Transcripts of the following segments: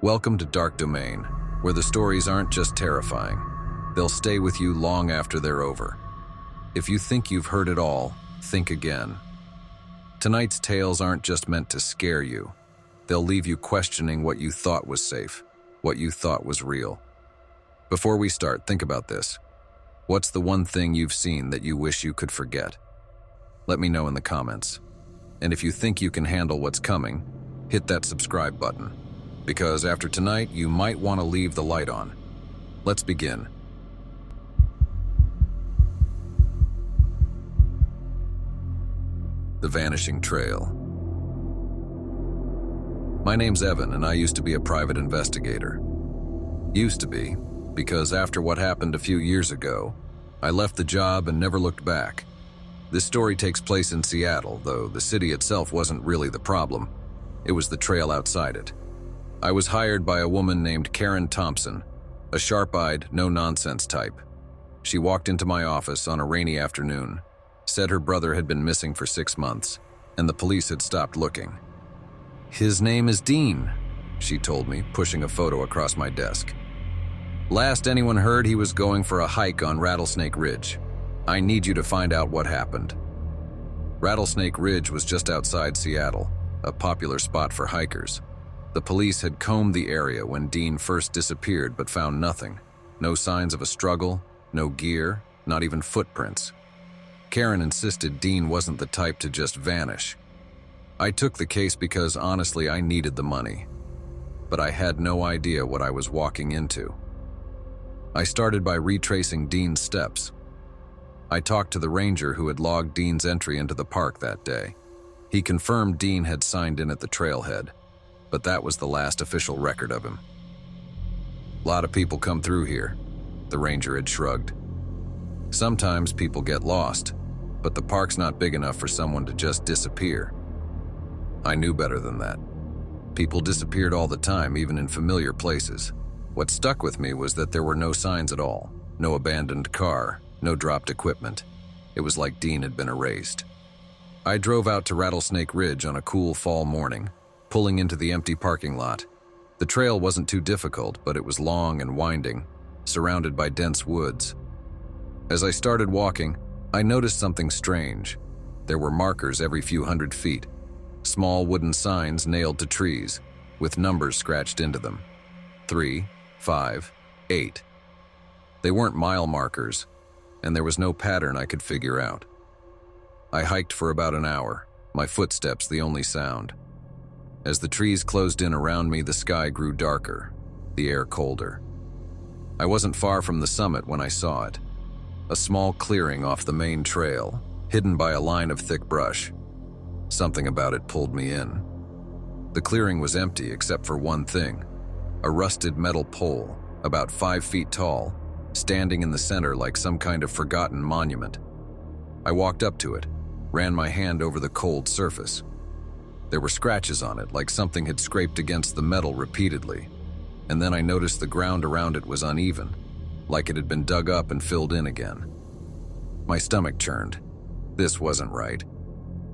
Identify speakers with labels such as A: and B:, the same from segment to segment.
A: Welcome to Dark Domain, where the stories aren't just terrifying. They'll stay with you long after they're over. If you think you've heard it all, think again. Tonight's tales aren't just meant to scare you. They'll leave you questioning what you thought was safe, what you thought was real. Before we start, think about this. What's the one thing you've seen that you wish you could forget? Let me know in the comments. And if you think you can handle what's coming, hit that subscribe button. Because after tonight, you might want to leave the light on. Let's begin. The Vanishing Trail. My name's Evan, and I used to be a private investigator. Used to be, because after what happened a few years ago, I left the job and never looked back. This story takes place in Seattle, though the city itself wasn't really the problem. It was the trail outside it. I was hired by a woman named Karen Thompson, a sharp-eyed, no-nonsense type. She walked into my office on a rainy afternoon, said her brother had been missing for 6 months, and the police had stopped looking. "His name is Dean," she told me, pushing a photo across my desk. "Last anyone heard, he was going for a hike on Rattlesnake Ridge. I need you to find out what happened." Rattlesnake Ridge was just outside Seattle, a popular spot for hikers. The police had combed the area when Dean first disappeared but found nothing. No signs of a struggle, no gear, not even footprints. Karen insisted Dean wasn't the type to just vanish. I took the case because honestly I needed the money. But I had no idea what I was walking into. I started by retracing Dean's steps. I talked to the ranger who had logged Dean's entry into the park that day. He confirmed Dean had signed in at the trailhead, but that was the last official record of him. "A lot of people come through here," the ranger had shrugged. "Sometimes people get lost, but the park's not big enough for someone to just disappear." I knew better than that. People disappeared all the time, even in familiar places. What stuck with me was that there were no signs at all. No abandoned car, no dropped equipment. It was like Dean had been erased. I drove out to Rattlesnake Ridge on a cool fall morning, pulling into the empty parking lot. The trail wasn't too difficult, but it was long and winding, surrounded by dense woods. As I started walking, I noticed something strange. There were markers every few hundred feet, small wooden signs nailed to trees, with numbers scratched into them. 3, 5, 8. They weren't mile markers, and there was no pattern I could figure out. I hiked for about an hour, my footsteps the only sound. As the trees closed in around me, the sky grew darker, the air colder. I wasn't far from the summit when I saw it. A small clearing off the main trail, hidden by a line of thick brush. Something about it pulled me in. The clearing was empty except for one thing, a rusted metal pole, about 5 feet tall, standing in the center like some kind of forgotten monument. I walked up to it, ran my hand over the cold surface. There were scratches on it, like something had scraped against the metal repeatedly, and then I noticed the ground around it was uneven, like it had been dug up and filled in again. My stomach churned. This wasn't right.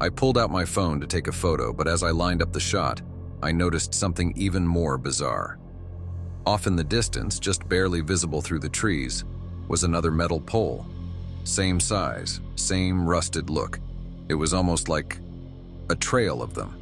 A: I pulled out my phone to take a photo, but as I lined up the shot, I noticed something even more bizarre. Off in the distance, just barely visible through the trees, was another metal pole. Same size, same rusted look. It was almost like a trail of them.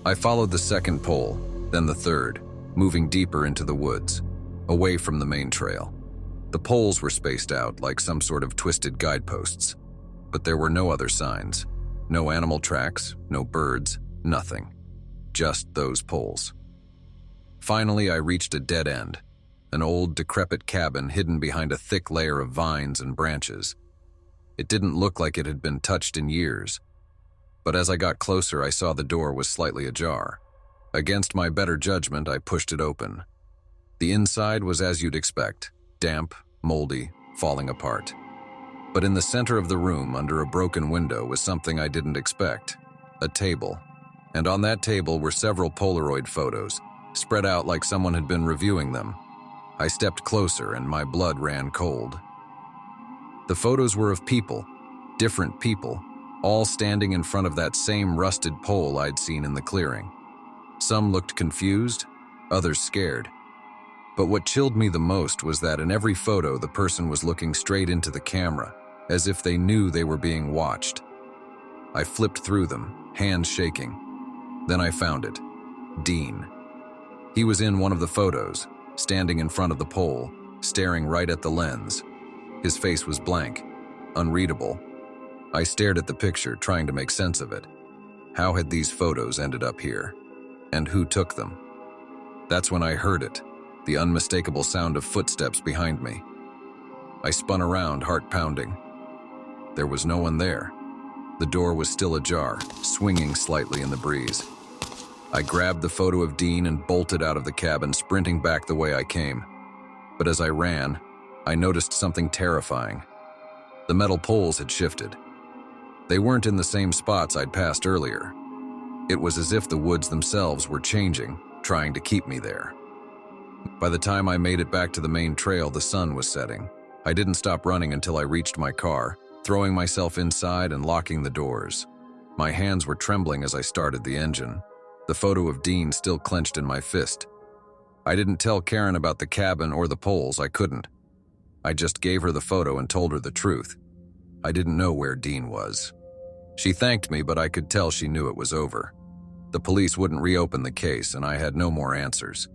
A: I followed the second pole, then the third, moving deeper into the woods, away from the main trail. The poles were spaced out like some sort of twisted guideposts, but there were no other signs. No animal tracks, no birds, nothing. Just those poles. Finally, I reached a dead end, an old, decrepit cabin hidden behind a thick layer of vines and branches. It didn't look like it had been touched in years, but as I got closer, I saw the door was slightly ajar. Against my better judgment, I pushed it open. The inside was as you'd expect, damp, moldy, falling apart. But in the center of the room, under a broken window, was something I didn't expect, a table. And on that table were several Polaroid photos, spread out like someone had been reviewing them. I stepped closer and my blood ran cold. The photos were of people, different people, all standing in front of that same rusted pole I'd seen in the clearing. Some looked confused, others scared. But what chilled me the most was that in every photo the person was looking straight into the camera, as if they knew they were being watched. I flipped through them, hands shaking. Then I found it. Dean. He was in one of the photos, standing in front of the pole, staring right at the lens. His face was blank, unreadable. I stared at the picture, trying to make sense of it. How had these photos ended up here? And who took them? That's when I heard it, the unmistakable sound of footsteps behind me. I spun around, heart pounding. There was no one there. The door was still ajar, swinging slightly in the breeze. I grabbed the photo of Dean and bolted out of the cabin, sprinting back the way I came. But as I ran, I noticed something terrifying. The metal poles had shifted. They weren't in the same spots I'd passed earlier. It was as if the woods themselves were changing, trying to keep me there. By the time I made it back to the main trail, the sun was setting. I didn't stop running until I reached my car, throwing myself inside and locking the doors. My hands were trembling as I started the engine, the photo of Dean still clenched in my fist. I didn't tell Karen about the cabin or the poles, I couldn't. I just gave her the photo and told her the truth. I didn't know where Dean was. She thanked me, but I could tell she knew it was over. The police wouldn't reopen the case, and I had no more answers.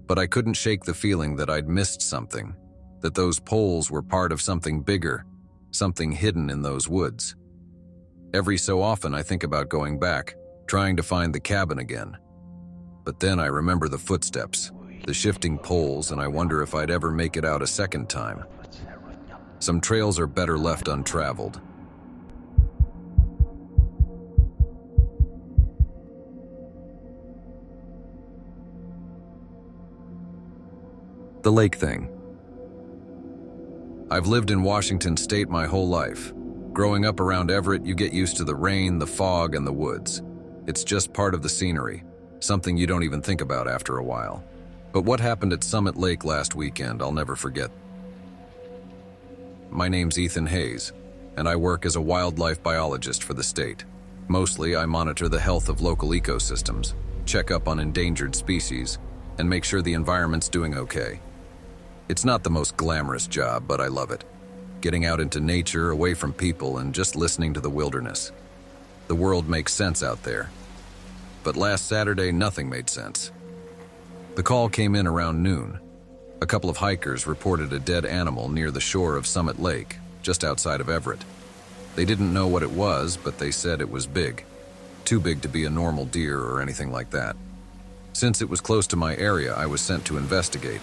A: But I couldn't shake the feeling that I'd missed something, that those poles were part of something bigger, something hidden in those woods. Every so often I think about going back, trying to find the cabin again. But then I remember the footsteps, the shifting poles, and I wonder if I'd ever make it out a second time. Some trails are better left untraveled. The lake thing. I've lived in Washington State my whole life. Growing up around Everett, you get used to the rain, the fog, and the woods. It's just part of the scenery, something you don't even think about after a while. But what happened at Summit Lake last weekend, I'll never forget. My name's Ethan Hayes, and I work as a wildlife biologist for the state. Mostly, I monitor the health of local ecosystems, check up on endangered species, and make sure the environment's doing okay. It's not the most glamorous job, but I love it. Getting out into nature, away from people, and just listening to the wilderness. The world makes sense out there. But last Saturday, nothing made sense. The call came in around noon. A couple of hikers reported a dead animal near the shore of Summit Lake, just outside of Everett. They didn't know what it was, but they said it was big. Too big to be a normal deer or anything like that. Since it was close to my area, I was sent to investigate.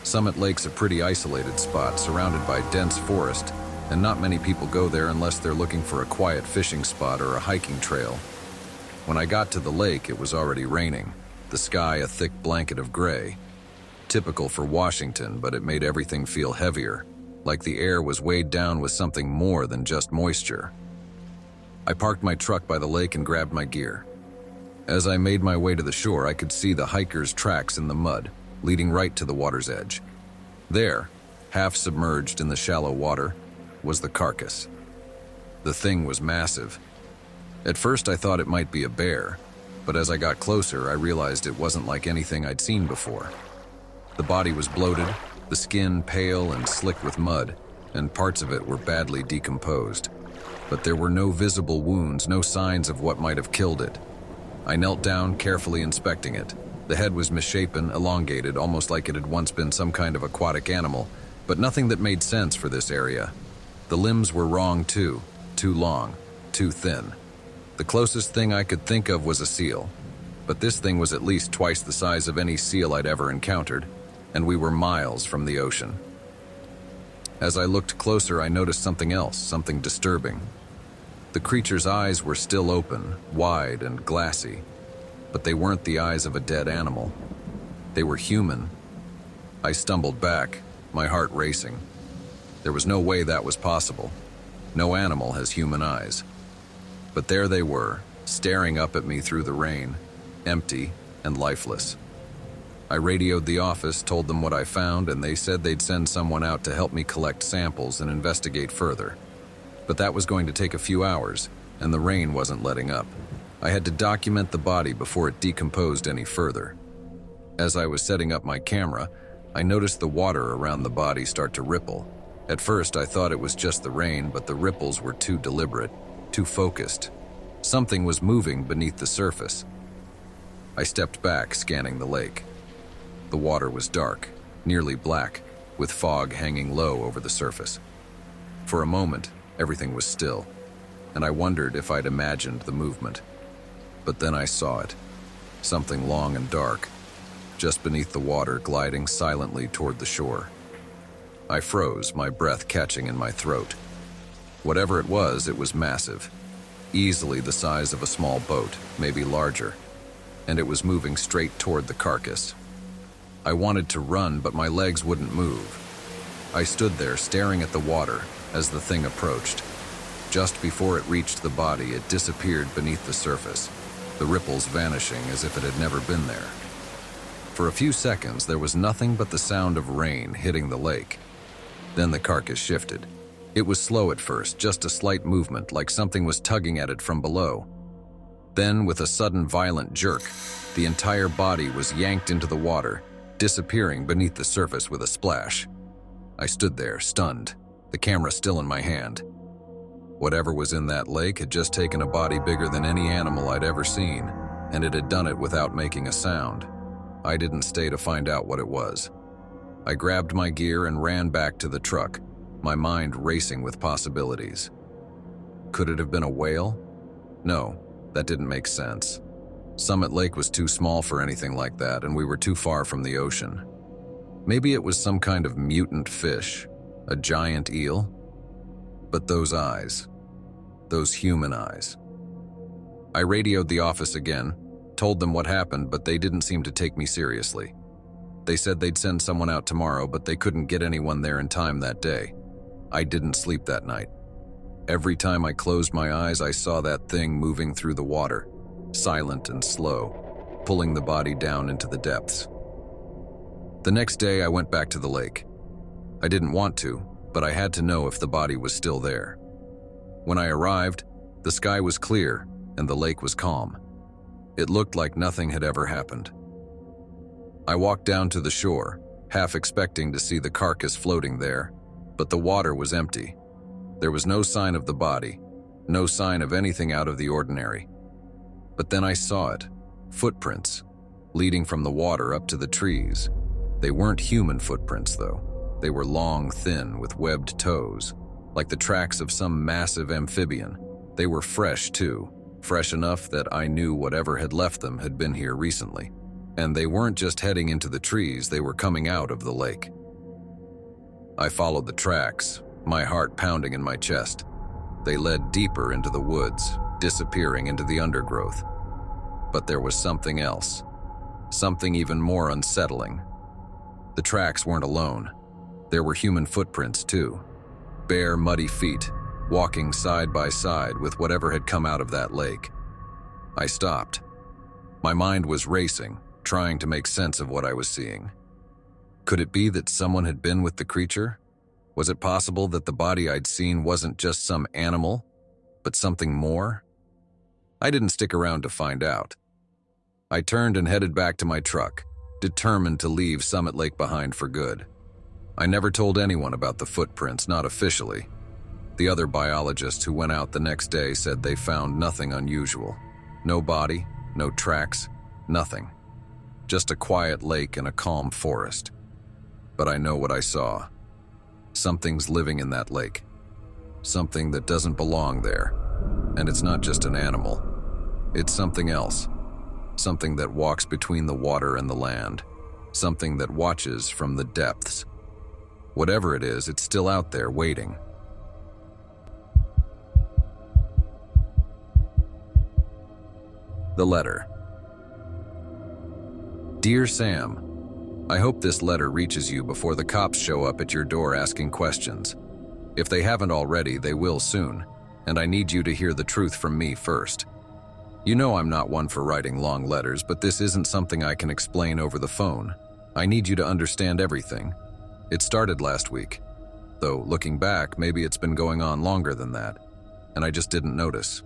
A: Summit Lake's a pretty isolated spot, surrounded by dense forest, and not many people go there unless they're looking for a quiet fishing spot or a hiking trail. When I got to the lake, it was already raining, the sky a thick blanket of gray. Typical for Washington, but it made everything feel heavier, like the air was weighed down with something more than just moisture. I parked my truck by the lake and grabbed my gear. As I made my way to the shore, I could see the hikers' tracks in the mud, leading right to the water's edge. There, half submerged in the shallow water, was the carcass. The thing was massive. At first I thought it might be a bear, but as I got closer I realized it wasn't like anything I'd seen before. The body was bloated, the skin pale and slick with mud, and parts of it were badly decomposed. But there were no visible wounds, no signs of what might have killed it. I knelt down, carefully inspecting it. The head was misshapen, elongated, almost like it had once been some kind of aquatic animal, but nothing that made sense for this area. The limbs were wrong too long, too thin. The closest thing I could think of was a seal, but this thing was at least twice the size of any seal I'd ever encountered, and we were miles from the ocean. As I looked closer, I noticed something else, something disturbing. The creature's eyes were still open, wide and glassy, but they weren't the eyes of a dead animal. They were human. I stumbled back, my heart racing. There was no way that was possible. No animal has human eyes. But there they were, staring up at me through the rain, empty and lifeless. I radioed the office, told them what I found, and they said they'd send someone out to help me collect samples and investigate further. But that was going to take a few hours, and the rain wasn't letting up. I had to document the body before it decomposed any further. As I was setting up my camera, I noticed the water around the body start to ripple. At first, I thought it was just the rain, but the ripples were too deliberate, too focused. Something was moving beneath the surface. I stepped back, scanning the lake. The water was dark, nearly black, with fog hanging low over the surface. For a moment, everything was still, and I wondered if I'd imagined the movement. But then I saw it, something long and dark, just beneath the water, gliding silently toward the shore. I froze, my breath catching in my throat. Whatever it was massive, easily the size of a small boat, maybe larger, and it was moving straight toward the carcass. I wanted to run, but my legs wouldn't move. I stood there staring at the water as the thing approached. Just before it reached the body, it disappeared beneath the surface, the ripples vanishing as if it had never been there. For a few seconds, there was nothing but the sound of rain hitting the lake. Then the carcass shifted. It was slow at first, just a slight movement, like something was tugging at it from below. Then, with a sudden violent jerk, the entire body was yanked into the water, disappearing beneath the surface with a splash. I stood there, stunned, the camera still in my hand. Whatever was in that lake had just taken a body bigger than any animal I'd ever seen, and it had done it without making a sound. I didn't stay to find out what it was. I grabbed my gear and ran back to the truck, my mind racing with possibilities. Could it have been a whale? No, that didn't make sense. Summit Lake was too small for anything like that, and we were too far from the ocean. Maybe it was some kind of mutant fish, a giant eel. But those eyes, those human eyes. I radioed the office again, told them what happened, but they didn't seem to take me seriously. They said they'd send someone out tomorrow, but they couldn't get anyone there in time that day. I didn't sleep that night. Every time I closed my eyes, I saw that thing moving through the water, silent and slow, pulling the body down into the depths. The next day, I went back to the lake. I didn't want to, but I had to know if the body was still there. When I arrived, the sky was clear and the lake was calm. It looked like nothing had ever happened. I walked down to the shore, half expecting to see the carcass floating there, but the water was empty. There was no sign of the body, no sign of anything out of the ordinary. But then I saw it, footprints, leading from the water up to the trees. They weren't human footprints, though. They were long, thin, with webbed toes, like the tracks of some massive amphibian. They were fresh, too, fresh enough that I knew whatever had left them had been here recently. And they weren't just heading into the trees, they were coming out of the lake. I followed the tracks, my heart pounding in my chest. They led deeper into the woods, disappearing into the undergrowth. But there was something else, something even more unsettling. The tracks weren't alone. There were human footprints, too. Bare, muddy feet, walking side by side with whatever had come out of that lake. I stopped. My mind was racing, trying to make sense of what I was seeing. Could it be that someone had been with the creature? Was it possible that the body I'd seen wasn't just some animal, but something more? I didn't stick around to find out. I turned and headed back to my truck, determined to leave Summit Lake behind for good. I never told anyone about the footprints, not officially. The other biologists who went out the next day said they found nothing unusual. No body, no tracks, nothing. Just a quiet lake and a calm forest. But I know what I saw. Something's living in that lake. Something that doesn't belong there. And it's not just an animal. It's something else. Something that walks between the water and the land. Something that watches from the depths. Whatever it is, it's still out there waiting. The letter. Dear Sam, I hope this letter reaches you before the cops show up at your door asking questions. If they haven't already, they will soon, and I need you to hear the truth from me first. You know I'm not one for writing long letters, but this isn't something I can explain over the phone. I need you to understand everything. It started last week, though looking back, maybe it's been going on longer than that, and I just didn't notice.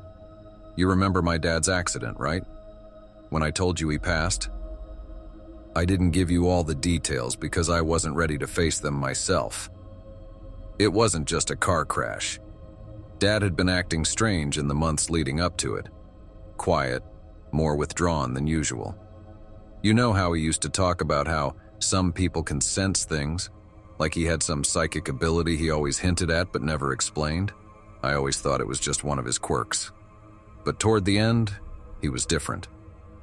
A: You remember my dad's accident, right? When I told you he passed? I didn't give you all the details because I wasn't ready to face them myself. It wasn't just a car crash. Dad had been acting strange in the months leading up to it. Quiet, more withdrawn than usual. You know how he used to talk about how some people can sense things, like he had some psychic ability he always hinted at but never explained? I always thought it was just one of his quirks. But toward the end, he was different.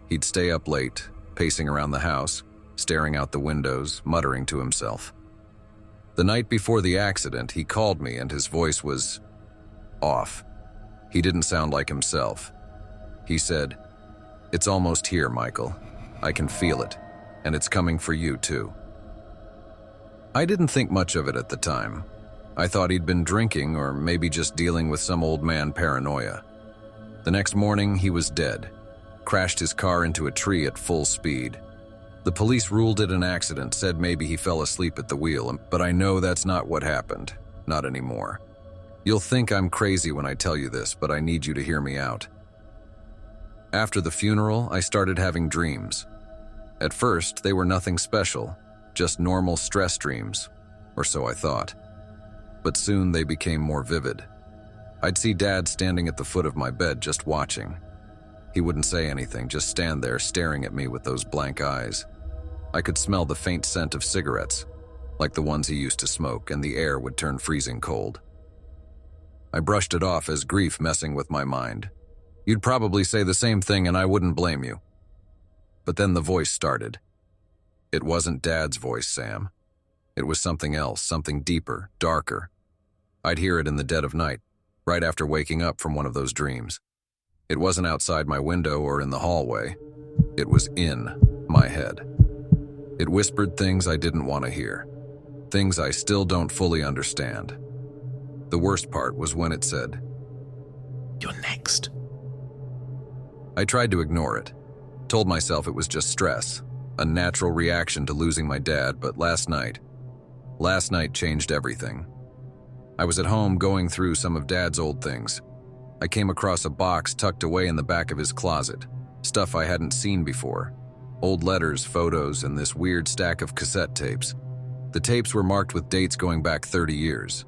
A: He'd stay up late, pacing around the house, staring out the windows, muttering to himself. The night before the accident, he called me and his voice was off. He didn't sound like himself. He said, "It's almost here, Michael. I can feel it, and it's coming for you too." I didn't think much of it at the time. I thought he'd been drinking or maybe just dealing with some old man paranoia. The next morning, he was dead. Crashed his car into a tree at full speed. The police ruled it an accident, said maybe he fell asleep at the wheel, but I know that's not what happened. Not anymore. You'll think I'm crazy when I tell you this, but I need you to hear me out. After the funeral, I started having dreams. At first, they were nothing special, just normal stress dreams, or so I thought. But soon they became more vivid. I'd see Dad standing at the foot of my bed just watching. He wouldn't say anything, just stand there staring at me with those blank eyes. I could smell the faint scent of cigarettes, like the ones he used to smoke, and the air would turn freezing cold. I brushed it off as grief messing with my mind. You'd probably say the same thing and I wouldn't blame you. But then the voice started. It wasn't Dad's voice, Sam. It was something else, something deeper, darker. I'd hear it in the dead of night, right after waking up from one of those dreams. It wasn't outside my window or in the hallway. It was in my head. It whispered things I didn't want to hear, things I still don't fully understand. The worst part was when it said, "You're next." I tried to ignore it, told myself it was just stress, a natural reaction to losing my dad, but last night changed everything. I was at home going through some of Dad's old things. I came across a box tucked away in the back of his closet, stuff I hadn't seen before. Old letters, photos, and this weird stack of cassette tapes. The tapes were marked with dates going back 30 years.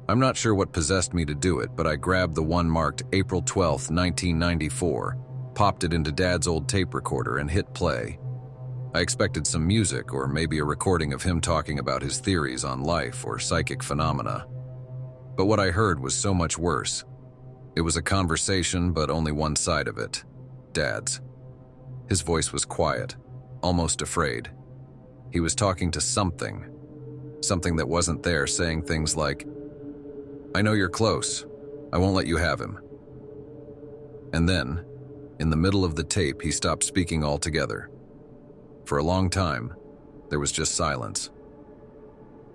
A: I'm not sure what possessed me to do it, but I grabbed the one marked April 12th, 1994, popped it into Dad's old tape recorder, and hit play. I expected some music or maybe a recording of him talking about his theories on life or psychic phenomena. But what I heard was so much worse. It was a conversation, but only one side of it, Dad's. His voice was quiet, almost afraid. He was talking to something that wasn't there, saying things like, "I know you're close. I won't let you have him." And then, in the middle of the tape, he stopped speaking altogether. For a long time, there was just silence.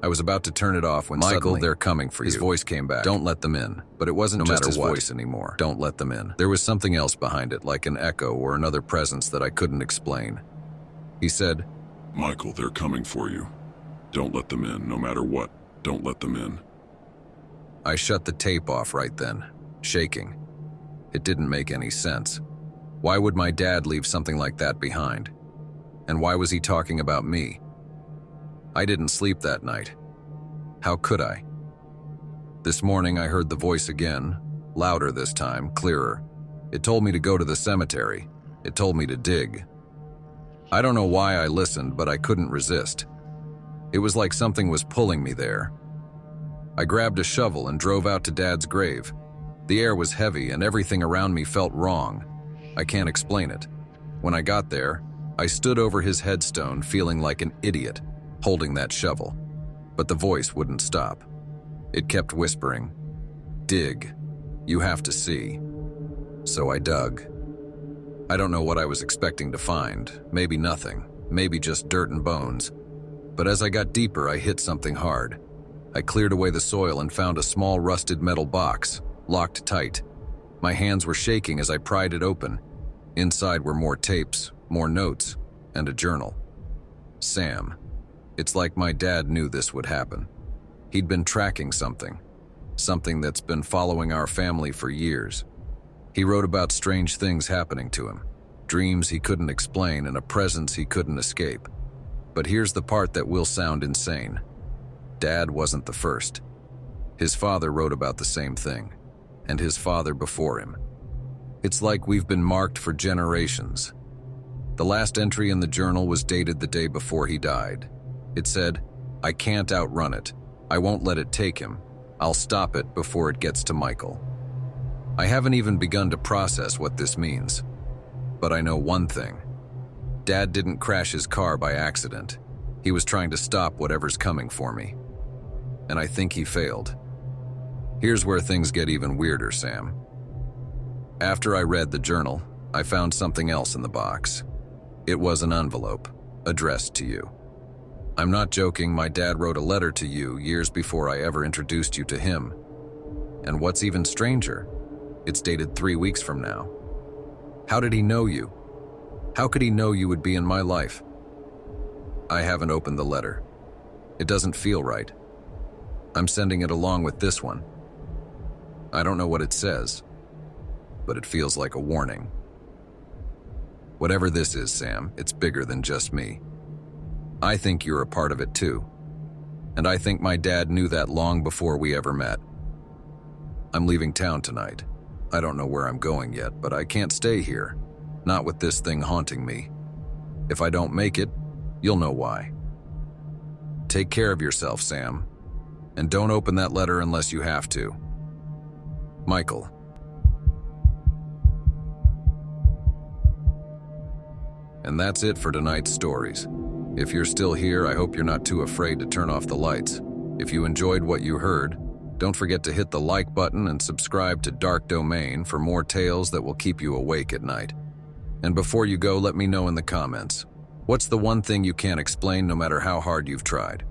A: I was about to turn it off when
B: Michael,
A: suddenly,
B: they're coming for you.
A: His voice came back.
B: Don't let them in.
A: But it wasn't
B: No
A: just
B: matter
A: his
B: what.
A: voice anymore.
B: Don't let them in.
A: There was something else behind it, like an echo or another presence that I couldn't explain. He said,
C: "Michael, they're coming for you. Don't let them in, no matter what. Don't let them in."
A: I shut the tape off right then, shaking. It didn't make any sense. Why would my dad leave something like that behind? And why was he talking about me? I didn't sleep that night. How could I? This morning I heard the voice again, louder this time, clearer. It told me to go to the cemetery. It told me to dig. I don't know why I listened, but I couldn't resist. It was like something was pulling me there. I grabbed a shovel and drove out to Dad's grave. The air was heavy and everything around me felt wrong. I can't explain it. When I got there, I stood over his headstone feeling like an idiot, holding that shovel. But the voice wouldn't stop. It kept whispering, "Dig. You have to see." So I dug. I don't know what I was expecting to find. Maybe nothing. Maybe just dirt and bones. But as I got deeper, I hit something hard. I cleared away the soil and found a small rusted metal box, locked tight. My hands were shaking as I pried it open. Inside were more tapes, more notes, and a journal. Sam. It's like my dad knew this would happen. He'd been tracking something that's been following our family for years. He wrote about strange things happening to him, dreams he couldn't explain and a presence he couldn't escape. But here's the part that will sound insane. Dad wasn't the first. His father wrote about the same thing, and his father before him. It's like we've been marked for generations. The last entry in the journal was dated the day before he died. It said, "I can't outrun it. I won't let it take him. I'll stop it before it gets to Michael." I haven't even begun to process what this means. But I know one thing. Dad didn't crash his car by accident. He was trying to stop whatever's coming for me. And I think he failed. Here's where things get even weirder, Sam. After I read the journal, I found something else in the box. It was an envelope, addressed to you. I'm not joking, my dad wrote a letter to you years before I ever introduced you to him. And what's even stranger, it's dated 3 weeks from now. How did he know you? How could he know you would be in my life? I haven't opened the letter. It doesn't feel right. I'm sending it along with this one. I don't know what it says, but it feels like a warning. Whatever this is, Sam, it's bigger than just me. I think you're a part of it too. And I think my dad knew that long before we ever met. I'm leaving town tonight. I don't know where I'm going yet, but I can't stay here. Not with this thing haunting me. If I don't make it, you'll know why. Take care of yourself, Sam. And don't open that letter unless you have to. Michael. And that's it for tonight's stories. If you're still here, I hope you're not too afraid to turn off the lights. If you enjoyed what you heard, don't forget to hit the like button and subscribe to Dark Domain for more tales that will keep you awake at night. And before you go, let me know in the comments, what's the one thing you can't explain no matter how hard you've tried?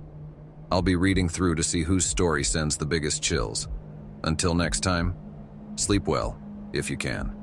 A: I'll be reading through to see whose story sends the biggest chills. Until next time, sleep well, if you can.